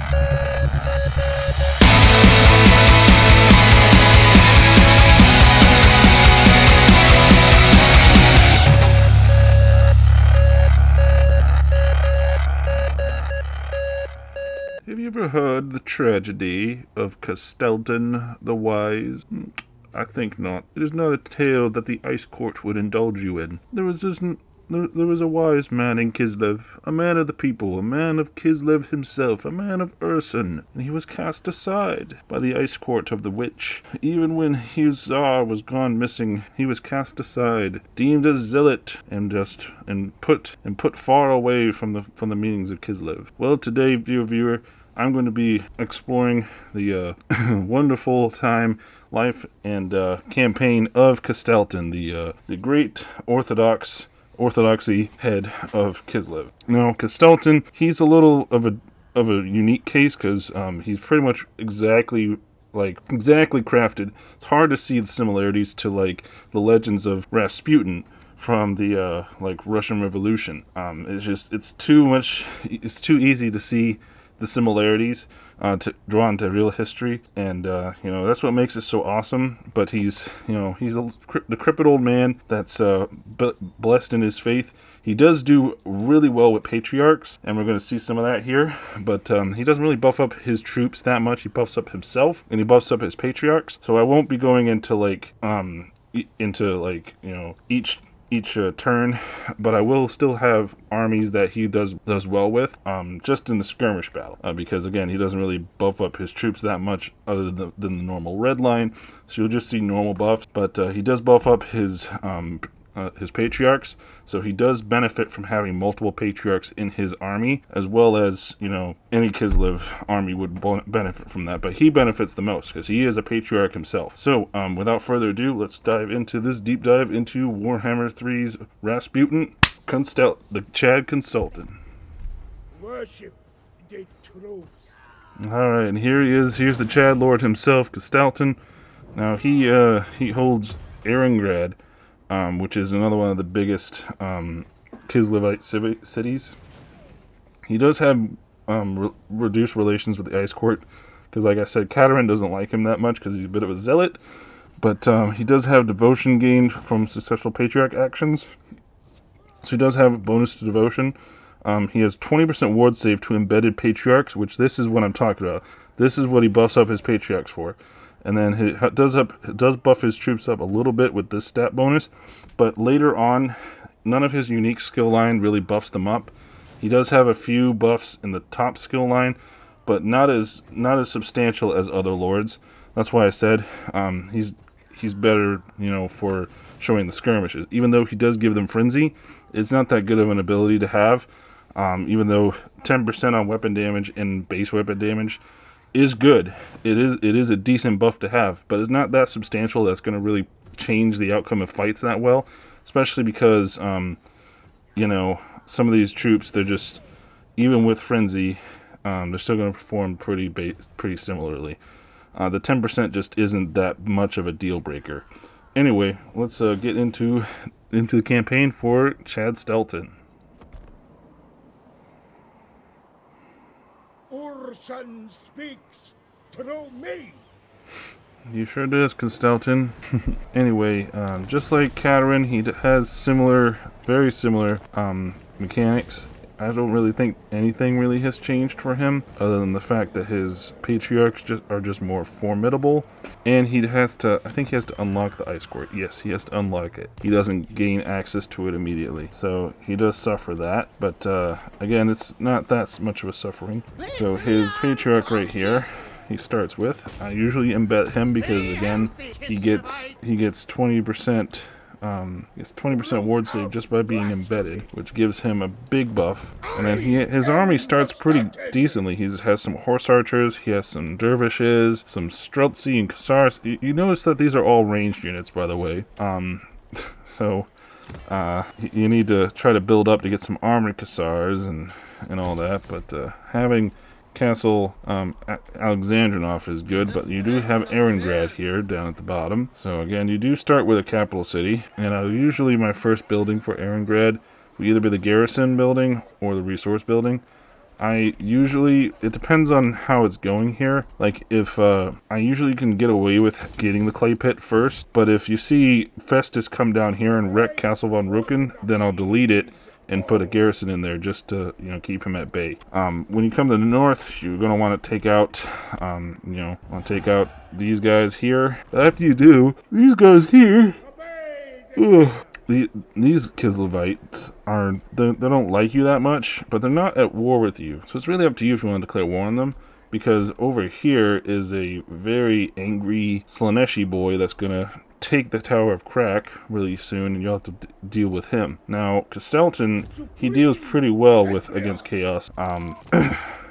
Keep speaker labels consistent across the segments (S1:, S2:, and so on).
S1: Have you ever heard the tragedy of Kasteltan the Wise? I think not. It is not a tale that the Ice Court would indulge you in. There was a wise man in Kislev, a man of the people, a man of Kislev himself, a man of Ursun, and he was cast aside by the Ice Court of the Witch. Even when his Tsar was gone missing, he was cast aside, deemed a zealot, and put far away from the meanings of Kislev. Well, today, dear viewer, I'm going to be exploring the wonderful time, life, and campaign of Kostaltyn, the great Orthodoxy head of Kislev. Now, Kostaltyn, he's a little of a unique case because he's pretty much exactly crafted. It's hard to see the similarities to the legends of Raputin from the Russian Revolution. It's too easy to see the similarities drawn to real history, and that's what makes it so awesome. But he's the decrepit old man that's blessed in his faith. He does do really well with patriarchs, and we're going to see some of that here. But he doesn't really buff up his troops that much. He buffs up himself, and he buffs up his patriarchs. So I won't be going into each turn, but I will still have armies that he does well with, just in the skirmish battle, because again, he doesn't really buff up his troops that much other than the normal red line, so you'll just see normal buffs, but he does buff up his patriarchs, so he does benefit from having multiple patriarchs in his army, as well as, any Kislev army would benefit from that, but he benefits the most, because he is a patriarch himself. So, without further ado, let's dive into this deep dive into Warhammer 3's Raputin, the Chad Kostaltyn.
S2: Worship the truth.
S1: Alright, and here he is. Here's the Chad Lord himself, Kostaltyn. Now, he holds Erengrad, which is another one of the biggest Kislevite cities. He does have reduced relations with the Ice Court, because like I said, Kasteltan doesn't like him that much because he's a bit of a zealot, but he does have devotion gained from successful patriarch actions, so he does have a bonus to devotion. He has 20% ward save to embedded patriarchs, which this is what I'm talking about. This is what he buffs up his patriarchs for. And then he does buff his troops up a little bit with this stat bonus, but later on, none of his unique skill line really buffs them up. He does have a few buffs in the top skill line, but not as substantial as other lords. That's why I said he's better, for showing the skirmishes. Even though he does give them frenzy, it's not that good of an ability to have. Even though 10% on weapon damage and base weapon damage is good. It is a decent buff to have, but it's not that substantial that's going to really change the outcome of fights that well, especially because some of these troops, they're just, even with frenzy, they're still going to perform pretty similarly. The 10% just isn't that much of a deal breaker. Anyway, let's get into the campaign for Chad Kostaltyn.
S2: Ursun speaks through me.
S1: You sure does, Kostaltyn. Anyway, just like Kasteltan, he has very similar mechanics. I don't really think anything really has changed for him, other than the fact that his patriarchs are just more formidable, and I think he has to unlock the Ice Court. Yes, he has to unlock it. He doesn't gain access to it immediately, so he does suffer that, but again, it's not that much of a suffering. So his patriarch right here, he starts with, I usually embed him because, again, he gets 20%. Gets 20% ward save just by being embedded, which gives him a big buff. And then his army starts pretty decently. He has some horse archers, he has some dervishes, some streltsy and Khazars. You notice that these are all ranged units, by the way. So you need to try to build up to get some armored Khazars and all that. But having Castle Alexandrinov is good, but you do have Erengrad here down at the bottom. So again, you do start with a capital city, and usually my first building for Erengrad will either be the garrison building or the resource building. it depends on how it's going here. Like, if, I usually can get away with getting the clay pit first, but if you see Festus come down here and wreck Castle von Rucken, then I'll delete it and put a garrison in there just to, keep him at bay. When you come to the north, you're going to want to take out, these guys here. After you do, these guys here, these Kislevites they don't like you that much, but they're not at war with you. So it's really up to you if you want to declare war on them, because over here is a very angry Slaneshi boy that's going to take the Tower of Crack really soon, and you'll have to deal with him. Now, Kostaltyn, he deals pretty well against Chaos,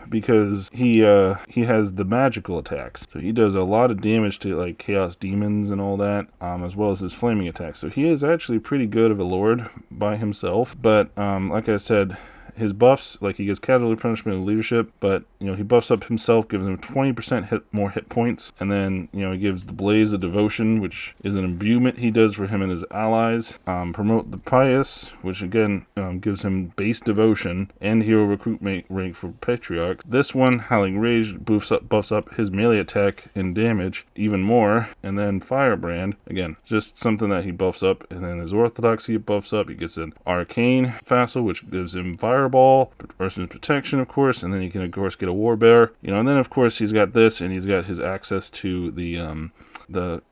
S1: because he has the magical attacks. So he does a lot of damage to, like, Chaos Demons and all that, as well as his flaming attacks. So he is actually pretty good of a lord by himself, but, like I said, his buffs, like, he gets casualty punishment and leadership, but, he buffs up himself, gives him 20% more hit points, and then, he gives the Blaze of Devotion, which is an imbuement he does for him and his allies. Promote the Pious, which again gives him base devotion and hero recruitment rank for Patriarch. This one, Howling Rage, buffs up his melee attack and damage even more, and then Firebrand, again, just something that he buffs up, and then his Orthodoxy buffs up. He gets an Arcane Vassal, which gives him Fireball, Person's Protection, of course, and then he can, of course, get a Warbear, and then, of course, he's got this, and he's got his access to the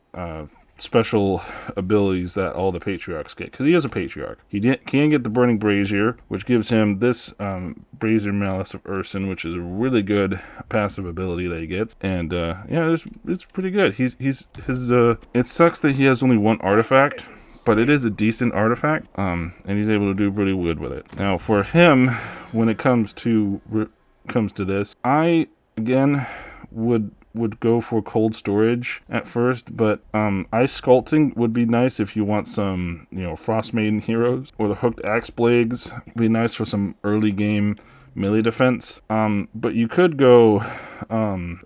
S1: special abilities that all the Patriarchs get, because he is a Patriarch. He can get the Burning Brazier, which gives him this Brazier Malice of Urson, which is a really good passive ability that he gets, and it's pretty good. It sucks that he has only one artifact, but it is a decent artifact, and he's able to do pretty good with it. Now, for him, when it comes to this, I again would go for cold storage at first, but Ice Sculpting would be nice if you want some, Frost Maiden heroes, or the Hooked Axe Blades would be nice for some early game melee defense. But you could go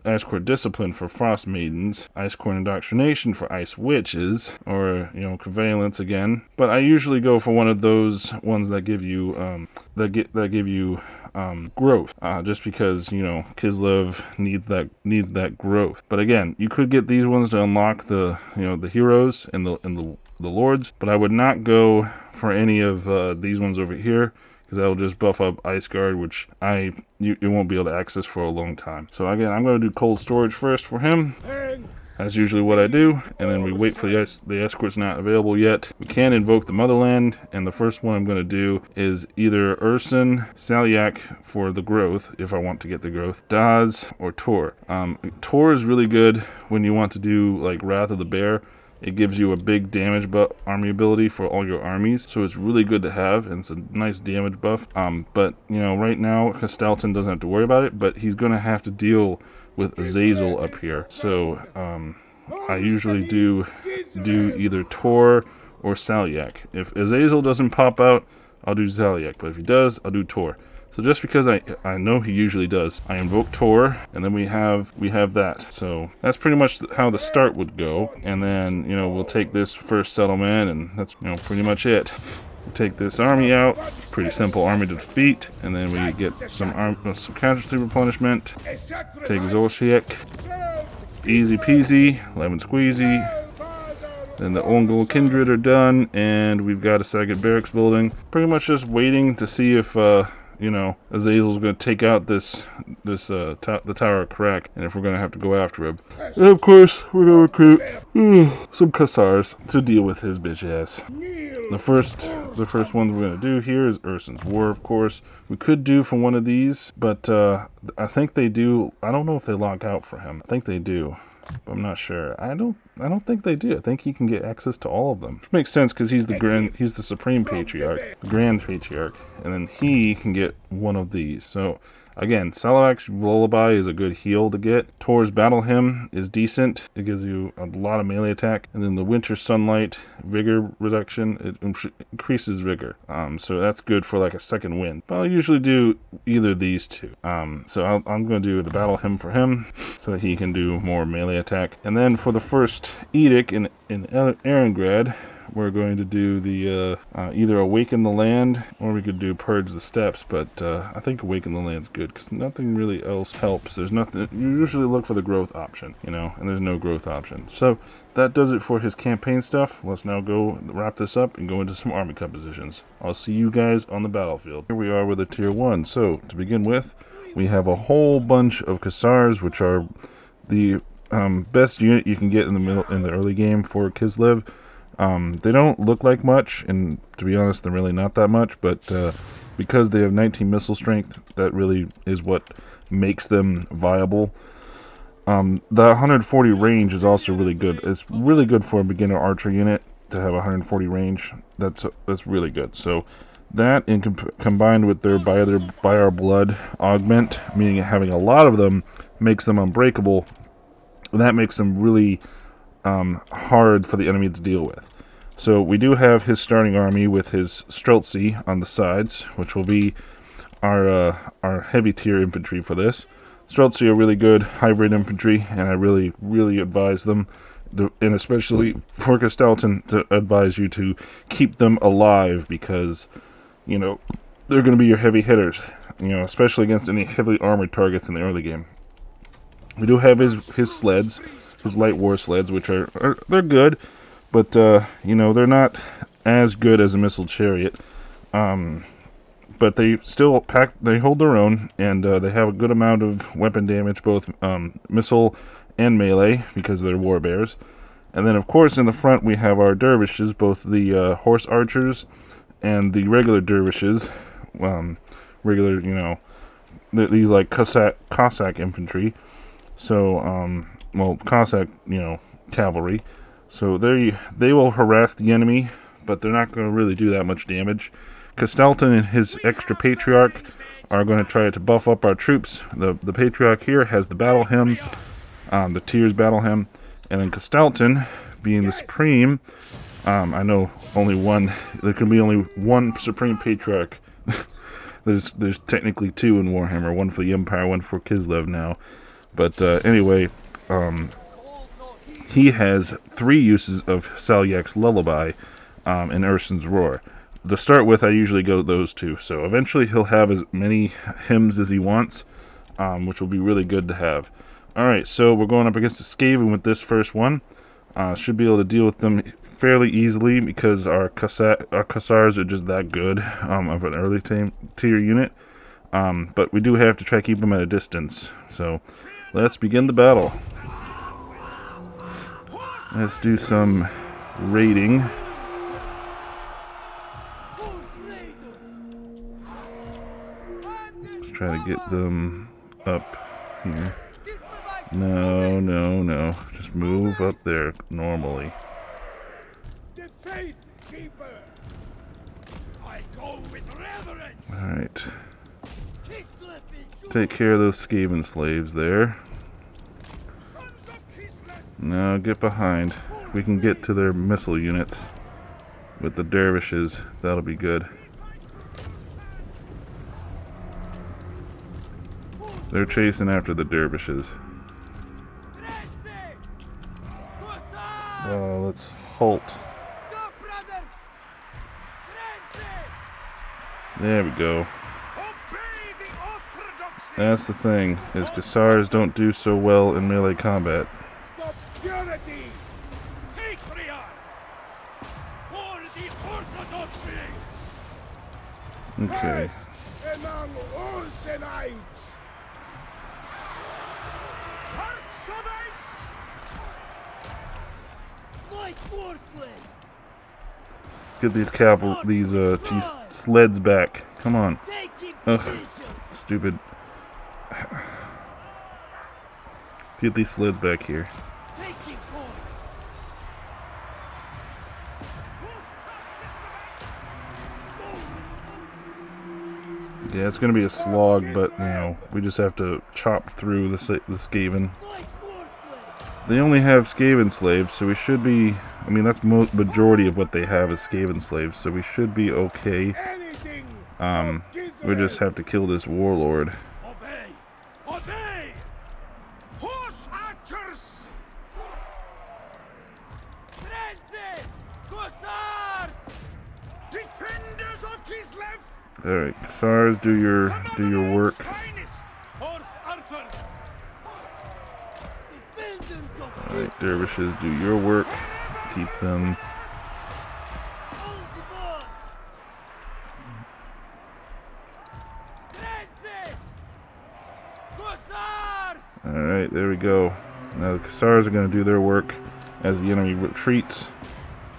S1: Ice Core Discipline for Frost Maidens, Ice Core Indoctrination for Ice Witches, or Convalence again. But I usually go for one of those ones that give you growth, just because Kislev needs that growth. But again, you could get these ones to unlock the the heroes and the lords, but I would not go for any of these ones over here, because that will just buff up Ice Guard, which you won't be able to access for a long time. So again, I'm going to do cold storage first for him. That's usually what I do, and then we wait for the escort's not available yet. We can invoke the Motherland, and the first one I'm going to do is either Urson, Salyak for the growth, if I want to get the growth, Daz, or Tor. Tor is really good when you want to do, like, Wrath of the Bear. It gives you a big damage army ability for all your armies, so it's really good to have, and it's a nice damage buff. But, right now, Kasteltan doesn't have to worry about it, but he's going to have to deal with Azazel up here. So, I usually do either Tor or Salyak. If Azazel doesn't pop out, I'll do Salyak, but if he does, I'll do Tor. So just because I know he usually does, I invoke Tor, and then we have that. So that's pretty much how the start would go. And then, we'll take this first settlement, and that's, pretty much it. We'll take this army out. Pretty simple army to defeat. And then we get some casualty replenishment. Take Zolciak. Easy peasy, lemon squeezy. Then the Ongol Kindred are done, and we've got a second barracks building. Pretty much just waiting to see if Azazel's going to take out the Tower of Crack, and if we're going to have to go after him. And of course, we're going to recruit some Khazars to deal with his bitch ass. The first one we're going to do here is Urson's War, of course. We could do for one of these, but I think they do. I don't know if they lock out for him. I think they do, but I'm not sure. I don't think they do. I think he can get access to all of them, which makes sense because he's the Supreme Patriarch, the Grand Patriarch, and then he can get one of these. So again, Salak's Lullaby is a good heal to get. Tor's Battle Hymn is decent. It gives you a lot of melee attack. And then the Winter Sunlight Vigor Reduction, it increases Vigor. So that's good for like a second wind. But I'll usually do either of these two. So I'm going to do the Battle Hymn for him so that he can do more melee attack. And then for the first Edict in Erengrad, we're going to do the either Awaken the Land, or we could do Purge the Steppes, but I think Awaken the Land's good, because nothing really else helps. There's nothing, you usually look for the growth option, you know, and there's no growth option. So that does it for his campaign stuff. Let's now go wrap this up and go into some army compositions. I'll see you guys on the battlefield. Here we are with a tier 1. So to begin with, we have a whole bunch of Kossars, which are the best unit you can get in the early game for Kislev. They don't look like much, and to be honest, they're really not that much, but because they have 19 missile strength, that really is what makes them viable. The 140 range is also really good. It's really good for a beginner archer unit to have 140 range. That's really good. So that, combined with their by our blood augment, meaning having a lot of them, makes them unbreakable. That makes them really hard for the enemy to deal with. So we do have his starting army with his Streltsy on the sides, which will be our heavy tier infantry for this. Streltsy are really good hybrid infantry, and I really advise them, and especially for Kostaltyn, to advise you to keep them alive, because, you know, they're going to be your heavy hitters, you know, especially against any heavily armored targets in the early game. We do have his sleds, his light war sleds, which they're good, but you know, they're not as good as a missile chariot. But they still they hold their own, and they have a good amount of weapon damage, both missile and melee, because they're war bears. And then, of course, in the front we have our dervishes, both the horse archers and the regular dervishes. Regular, you know, these like Cossack infantry. So, well, Cossack, you know, cavalry. So they will harass the enemy, but they're not going to really do that much damage. Kasteltan and his extra patriarch are going to try to buff up our troops. The patriarch here has the battle hymn, the Tears battle hymn, and then Kasteltan, being the supreme, I know there can be only one supreme patriarch. There's technically two in Warhammer, one for the Empire, one for Kislev now. But anyway, he has 3 uses of Salyak's Lullaby and Urson's Roar. To start with, I usually go those 2. So eventually he'll have as many hymns as he wants, which will be really good to have. Alright, so we're going up against the Skaven with this first one. Should be able to deal with them fairly easily, because our Kossars are just that good of an early tier unit. But we do have to try to keep them at a distance. So let's begin the battle. Let's do some raiding. Let's try to get them up here. No. Just move up there normally.
S2: The faith keeper. I go with reverence.
S1: Alright. Take care of those Skaven slaves there. Now get behind. If we can get to their missile units with the dervishes, that'll be good. They're chasing after the dervishes. Let's halt. There we go. That's the thing, is Kossars don't do so well in melee combat.
S2: For purity. Patriarch. For the Orthodoxy.
S1: Okay.
S2: Among all Zenites.
S1: Get these these sleds back. Come on. Ugh, stupid. Get these sleds back here. Yeah, it's gonna be a slog, but you know, we just have to chop through the Skaven. They only have Skaven slaves, so we should be. I mean, that's majority of what they have is Skaven slaves, so we should be okay. We just have to kill this warlord.
S2: Obey! Horse archers! Hussars! Defenders of Kislev!
S1: Alright, Hussars, do your work.
S2: Finest! Horse archers!
S1: Alright, dervishes, do your work. Keep them. Alright, there we go. Now the Hussars are going to do their work as the enemy retreats.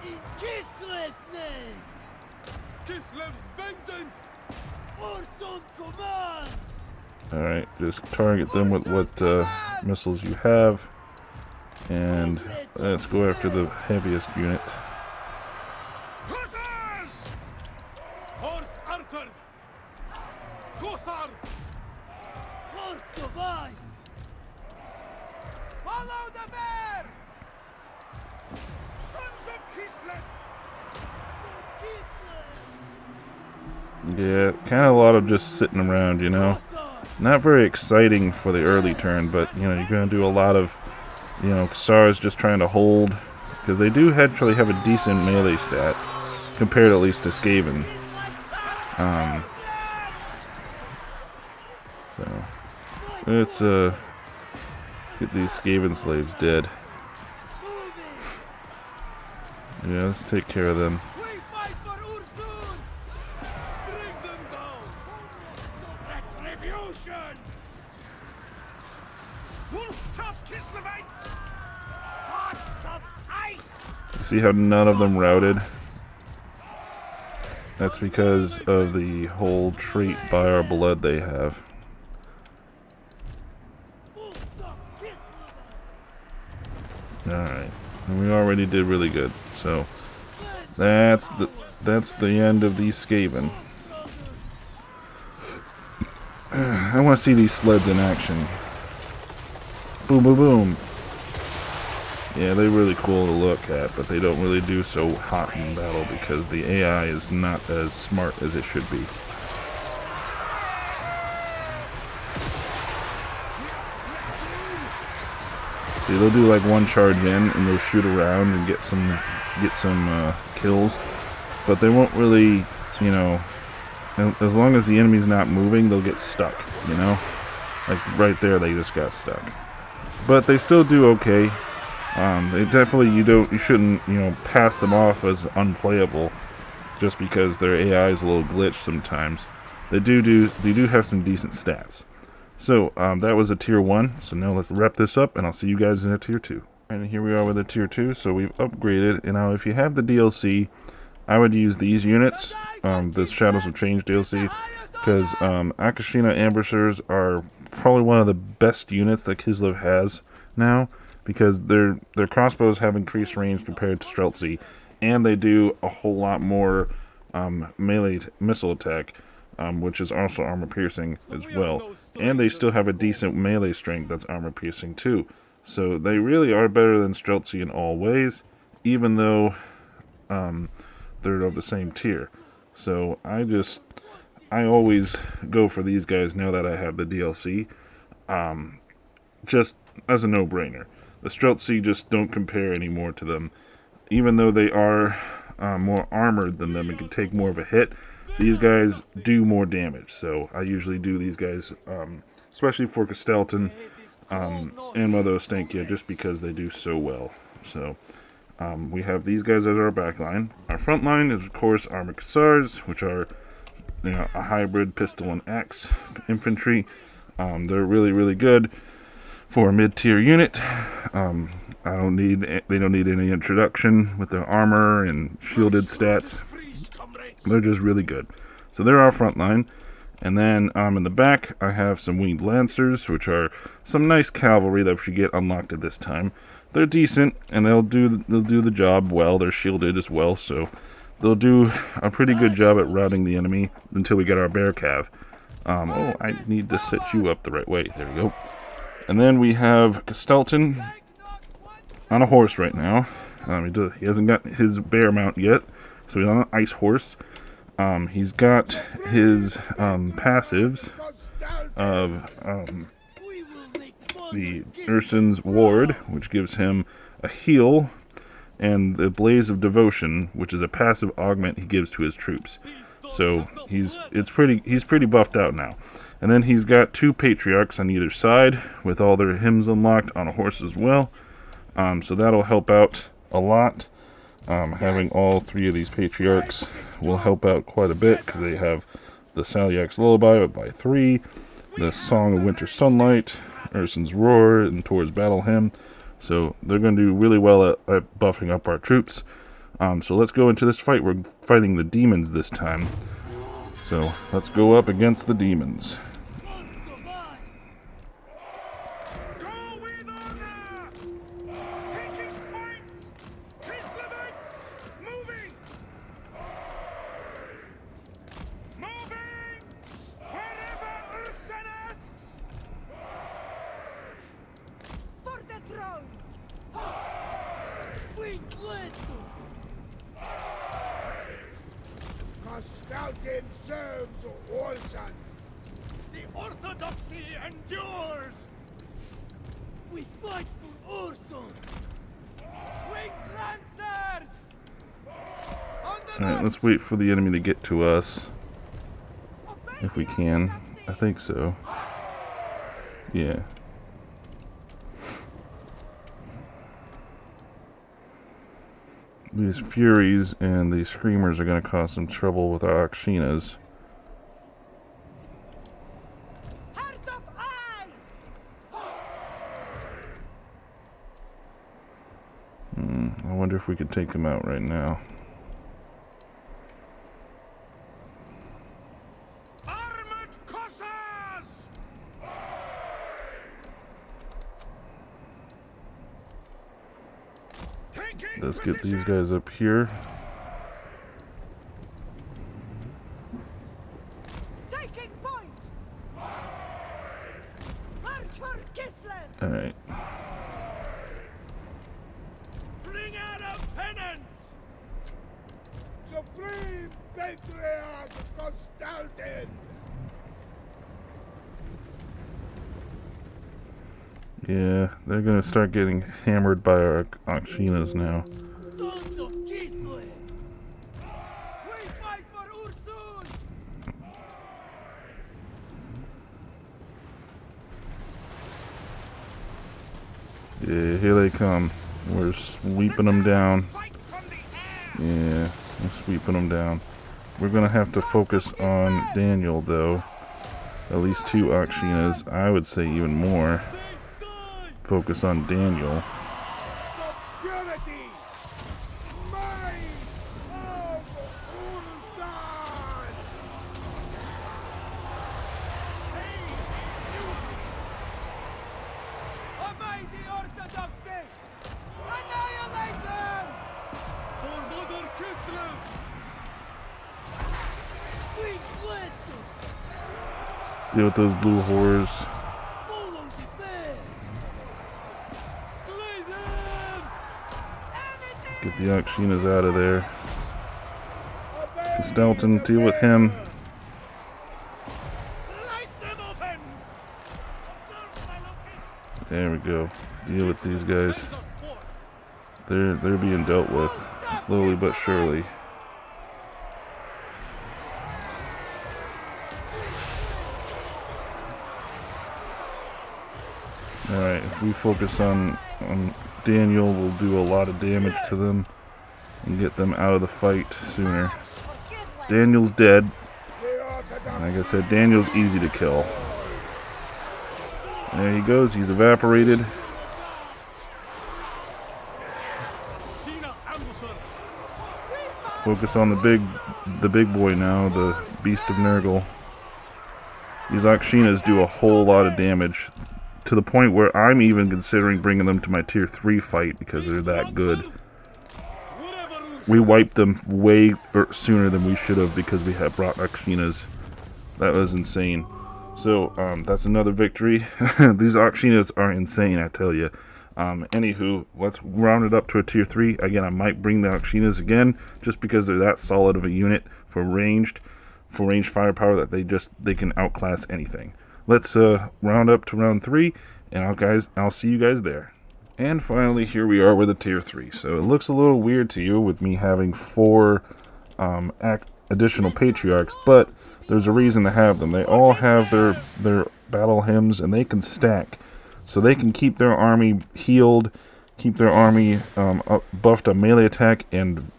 S2: In Kislevs' name! Kislevs' vengeance! Orson commands!
S1: Alright, just target them with what missiles you have. And let's go after the heaviest unit.
S2: Hussars! Horse archers! Hussars! Hearts of ice! Follow the bear! Sons of Kislev!
S1: Yeah, kind of a lot of just sitting around, you know. Not very exciting for the early turn, but, you know, you're going to do a lot of, you know, Hussars just trying to hold. Because they do actually have a decent melee stat, compared at least to Skaven. So, let's get these Skaven slaves dead. Yeah, let's take care of them.
S2: We fight for Ursun! Bring them down! Retribution! Wolf tough Kislevites! Hearts of ice!
S1: See how none of them routed? That's because of the whole trait by our blood they have. Alright. And we already did really good. So that's the end of these Skaven. I want to see these sleds in action. Boom boom boom. Yeah, they're really cool to look at, but they don't really do so hot in battle because the AI is not as smart as it should be. See, they'll do like one charge in and they'll shoot around and get some kills, but they won't really, you know, as long as the enemy's not moving, they'll get stuck, you know? Like right there, they just got stuck. But they still do okay. They definitely, you shouldn't, you know, pass them off as unplayable just because their AI is a little glitched sometimes. They do have some decent stats. So, that was a tier 1. So now let's wrap this up and I'll see you guys in a tier 2. And here we are with a tier 2. So we've upgraded. And now if you have the DLC, I would use these units, the Shadows of Change DLC, because Akashina Ambushers are probably one of the best units that Kislev has now, because their crossbows have increased range compared to Streltsy, and they do a whole lot more melee missile attack, which is also armor piercing as well. And they still have a decent melee strength that's armor piercing too. So they really are better than Streltsy in all ways, even though they're of the same tier. So I always go for these guys now that I have the DLC, just as a no-brainer. The Streltsy just don't compare anymore to them. Even though they are more armored than them and can take more of a hit, these guys do more damage. So I usually do these guys, especially for Kostaltyn and Mother Ostankia, just because they do so well. So we have these guys as our back line. Our front line is, of course, Armored Hussars, which are, you know, a hybrid pistol and axe infantry. They're really, really good for a mid-tier unit. They don't need any introduction with their armor and shielded stats. They're just really good. So they're our front line. And then in the back, I have some Winged Lancers, which are some nice cavalry that should get unlocked at this time. They're decent, and they'll do the job well. They're shielded as well, so they'll do a pretty good job at routing the enemy until we get our bear cav. Oh, I need to set you up the right way. There we go. And then we have Kostaltyn on a horse right now. He hasn't got his bear mount yet, so he's on an ice horse. He's got his passives of the Ursun's Ward, which gives him a heal and the Blaze of Devotion, which is a passive augment he gives to his troops. So he's pretty buffed out now. And then he's got 2 patriarchs on either side with all their hymns unlocked on a horse as well. So that'll help out a lot. Having all 3 of these patriarchs will help out quite a bit because they have the Salyak's Lullaby by 3, the Song of Winter Sunlight, Urson's Roar, and Tor's Battle Hymn. So they're going to do really well at buffing up our troops. So let's go into this fight. We're fighting the demons this time. So let's go up against the demons.
S2: Go with honor! Taking points! Kislevs! Moving! Moving! Wherever Urson asks! For the throne! We glitz! Kostaltyn serves Orson. The Orthodoxy endures. We fight for Orson. Winged Lancers!
S1: Alright, let's wait for the enemy to get to us. If we can. I think so. Yeah. These Furies and these Screamers are going to cause some trouble with our Akshinas.
S2: Hearts of ice!
S1: I wonder if we could take them out right now.
S2: Armored Cossars! Taking
S1: Let's get these
S2: position!
S1: guys up here.
S2: Taking point! March for Kislevs!
S1: Alright.
S2: Bring out of penance! Supreme Patriarch Kostaltyn!
S1: Yeah, they're going to start getting hammered by our Akshinas now.
S2: Sons of Kislevs! We fight for Ursun!
S1: Yeah, here they come. We're sweeping them down.
S2: Fight from the air!
S1: Yeah, we're sweeping them down. We're going to have to focus on Daniel, though. At least 2 Akshinas. I would say even more. Focus on Daniel.
S2: Purity! Might of Ursun! Obey the Orthodoxy! Annihilate them! For Mother Kislevs! We glitz!
S1: Deal with those blue horrors.
S2: Follow the bear! Slay them!
S1: Get the Akshinas out of there. Kasteltan, deal with him.
S2: Slice them open!
S1: There we go. Deal with these guys. They're being dealt with slowly but surely. Alright, if we focus on Daniel, we'll do a lot of damage to them and get them out of the fight sooner. Daniel's dead. Like I said, Daniel's easy to kill. There he goes, he's evaporated. Focus on the big boy now, the Beast of Nurgle. These Akshinas do a whole lot of damage, to the point where I'm even considering bringing them to my tier 3 fight because they're that good. We wiped them way sooner than we should have because we had brought Akshinas. That was insane. So, that's another victory. These Akshinas are insane, I tell you. Anywho, let's round it up to a tier 3. Again, I might bring the Akshinas again, just because they're that solid of a unit for ranged firepower that they can outclass anything. Let's round up to round 3, and I'll see you guys there. And finally, here we are with a tier 3. So it looks a little weird to you with me having 4 additional patriarchs, but there's a reason to have them. They all have their battle hymns, and they can stack. So they can keep their army healed, keep their army buffed on melee attack and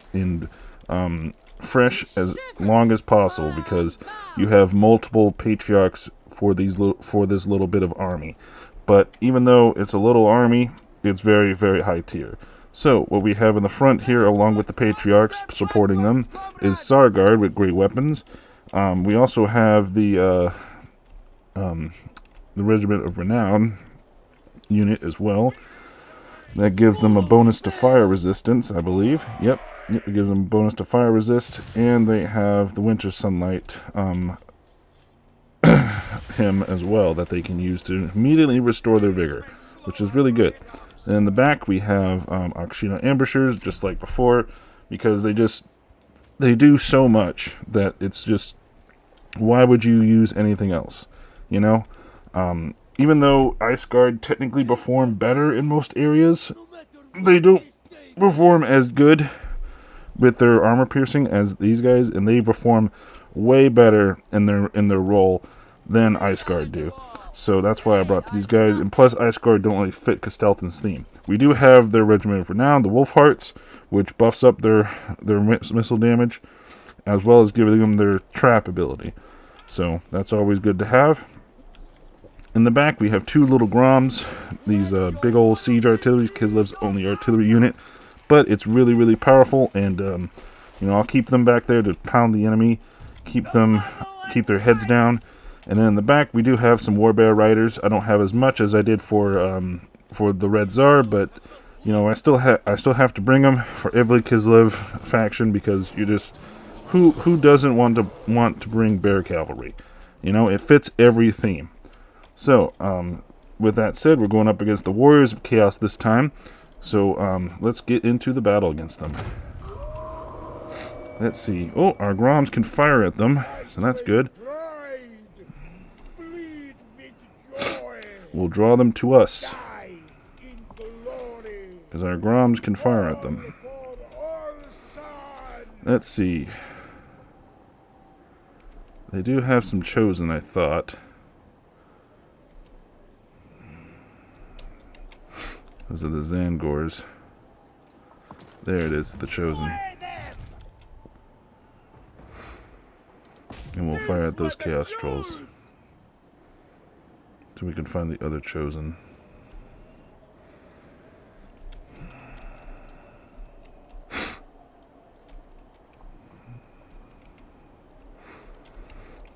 S1: fresh as long as possible, because you have multiple patriarchs for this little bit of army. But even though it's a little army, it's very, very high tier. So what we have in the front here, along with the patriarchs supporting them, is Sargard with great weapons. We also have the Regiment of Renown unit as well. That gives them a bonus to fire resistance, I believe. Yep, it gives them a bonus to fire resist, and they have the Winter Sunlight hymn as well that they can use to immediately restore their vigor, which is really good. And in the back we have Akshina ambushers, just like before, because they do so much that it's just, why would you use anything else? You know, even though Ice Guard technically perform better in most areas, they don't perform as good with their armor piercing as these guys, and they perform way better in their role than Ice Guard do. So that's why I brought these guys, and plus Ice Guard don't really fit Kostaltyn's theme. We do have their Regiment of Renown, the Wolf Hearts, which buffs up their missile damage, as well as giving them their trap ability. So that's always good to have. In the back we have 2 little Groms, these big old siege artillery, Kislevs only artillery unit, but it's really, really powerful, and you know, I'll keep them back there to pound the enemy, keep their heads down. And then in the back we do have some Warbear Riders. I don't have as much as I did for the Red Tsar, but you know, I still have to bring them for every Kislev faction, because you just, who doesn't want to bring Bear Cavalry? You know, it fits every theme. So with that said, we're going up against the Warriors of Chaos this time. So let's get into the battle against them. Let's see. Oh, our Groms can fire at them, so that's good. We'll draw them to us, because our Groms can fire at them. Let's see. They do have some Chosen, I thought. Those are the Zangors. There it is, the Chosen. And we'll fire at those Chaos Trolls, so we can find the other Chosen.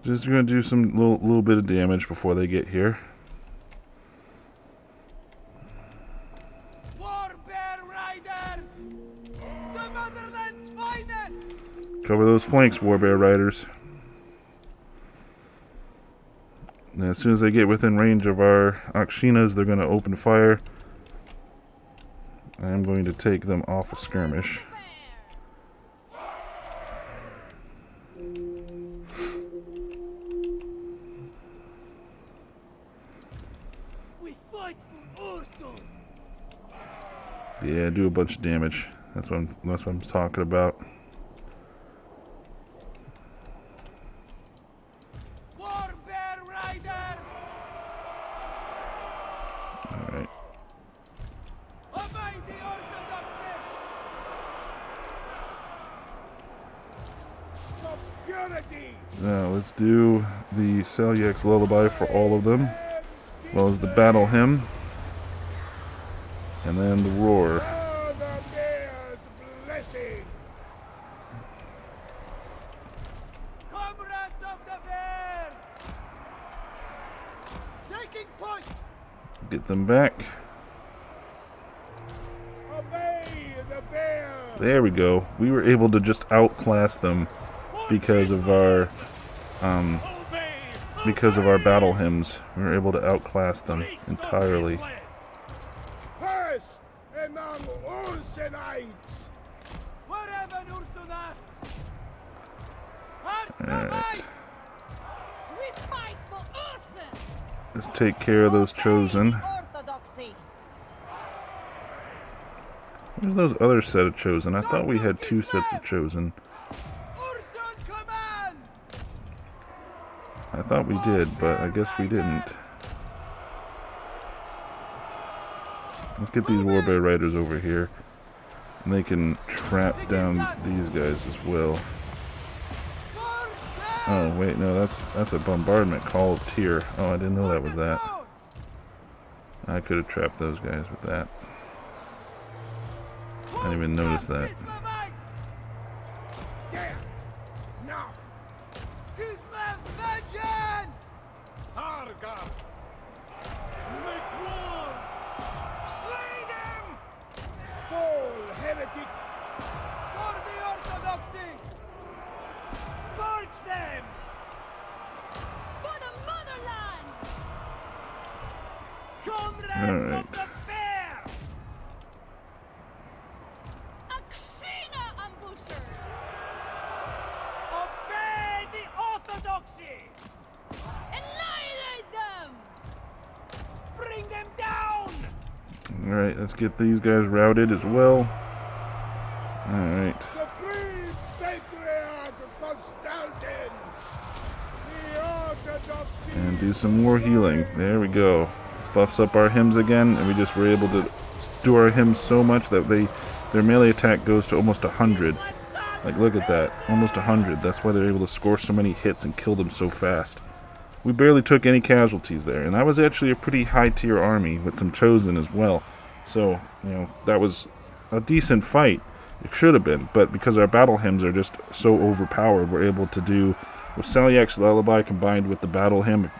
S1: Just going to do some little bit of damage before they get here.
S2: Warbear Riders! The motherland's finest!
S1: Cover those flanks, Warbear Riders. And as soon as they get within range of our Akshinas, they're going to open fire. I'm going to take them off a skirmish.
S2: We fight for Ursun!
S1: Yeah, do a bunch of damage. That's what I'm talking about.
S2: Warbear Riders!
S1: Alright.
S2: Obey the Orthodoxy! Purity!
S1: Now let's do the Selyak's Lullaby for all of them, as well as the Battle Hymn, and then the Roar.
S2: The Bear's blessing! Comrades of the Bear! Taking point!
S1: Get them back.
S2: Obey the Bear!
S1: There we go. We were able to just outclass them because of our battle hymns. We were able to outclass them entirely.
S2: First among Ursenites! Wherever Ursun asks!
S1: Alright.
S3: We fight for Ursun!
S1: Let's take care of those Chosen.
S3: Orthodoxy!
S1: Where's those other set of chosen? I thought we had 2 sets of chosen.
S2: Urson command!
S1: I thought we did, but I guess we didn't. Let's get these Warbear Riders over here. And they can trap down these guys as well. Oh, wait, no, that's a bombardment call of tier. Oh, I didn't know that was that. I could have trapped those guys with that. I didn't even notice that.
S2: Now! Kislevs vengeance! Sargar! Make war! Slay them! Fall, heretic! For the Orthodoxy! Purge them!
S3: For the motherland!
S2: Comrades
S1: Alright.
S2: of the fair!
S3: Akshina ambushers!
S2: Obey the Orthodoxy!
S3: Annihilate them!
S2: Bring them down!
S1: Alright, let's get these guys routed as well. Alright.
S2: Supreme Patriarch Kostaltyn! The Orthodoxy!
S1: And do some more healing. There we go. Buffs up our hymns again, and we just were able to do our hymns so much that their melee attack goes to almost 100. Like, look at that. Almost 100. That's why they're able to score so many hits and kill them so fast. We barely took any casualties there, and that was actually a pretty high tier army with some chosen as well. So, you know, that was a decent fight. It should have been, but because our battle hymns are just so overpowered, we're able to do, with Salyak's Lullaby combined with the battle hymn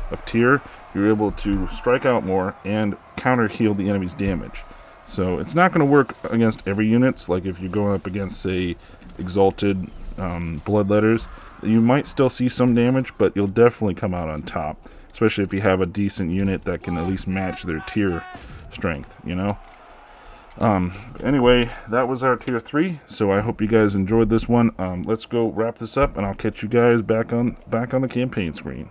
S1: of tier, you're able to strike out more and counter heal the enemy's damage. So it's not going to work against every units. Like if you're going up against, say, exalted bloodletters, you might still see some damage, but you'll definitely come out on top, especially if you have a decent unit that can at least match their tier strength, you know. Anyway, that was our tier 3, so I hope you guys enjoyed this one. Let's go wrap this up, and I'll catch you guys back on the campaign screen.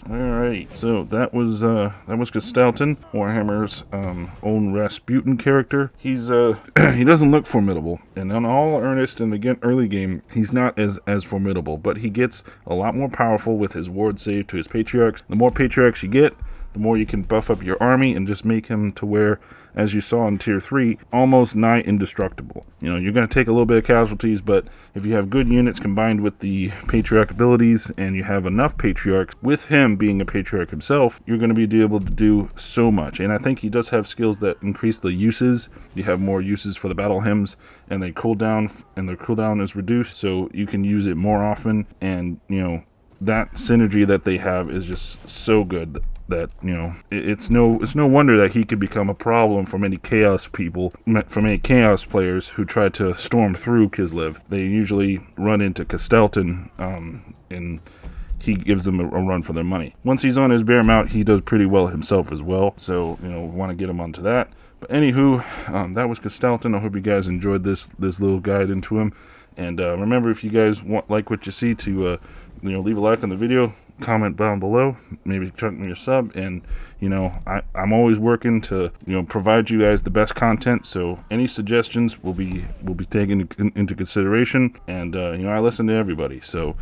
S1: Alright, so that was Kasteltan, Warhammer's own Raputin character. He's he doesn't look formidable, and in all earnest in the early game, he's not as formidable, but he gets a lot more powerful with his ward save to his patriarchs. The more patriarchs you get, the more you can buff up your army and just make him to where, as you saw in tier 3, almost nigh indestructible. You know, you're going to take a little bit of casualties, but if you have good units combined with the patriarch abilities and you have enough patriarchs, with him being a patriarch himself, you're going to be able to do so much. And I think he does have skills that increase the uses. You have more uses for the battle hymns, and they cool down, and their cooldown is reduced, so you can use it more often. And, you know, that synergy that they have is just so good that, you know, it's no wonder that he could become a problem for many chaos players who try to storm through Kislev. They usually run into Kostaltyn, and he gives them a run for their money. Once he's on his bear mount, he does pretty well himself as well, so, you know, we want to get him onto that. But anywho, that was Kostaltyn. I hope you guys enjoyed this little guide into him. And remember, if you guys like what you see, to you know, leave a like on the video, comment down below, maybe chuck me your sub, and, you know, I'm always working to, you know, provide you guys the best content. So any suggestions will be taken into consideration, and you know, I listen to everybody, so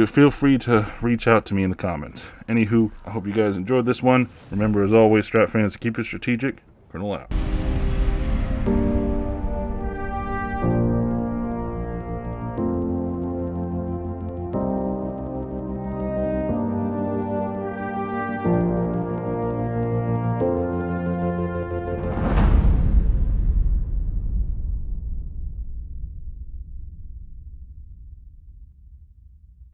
S1: feel free to reach out to me in the comments. Anywho, I hope you guys enjoyed this one. Remember, as always, Strat fans, to keep it strategic. Colonel out.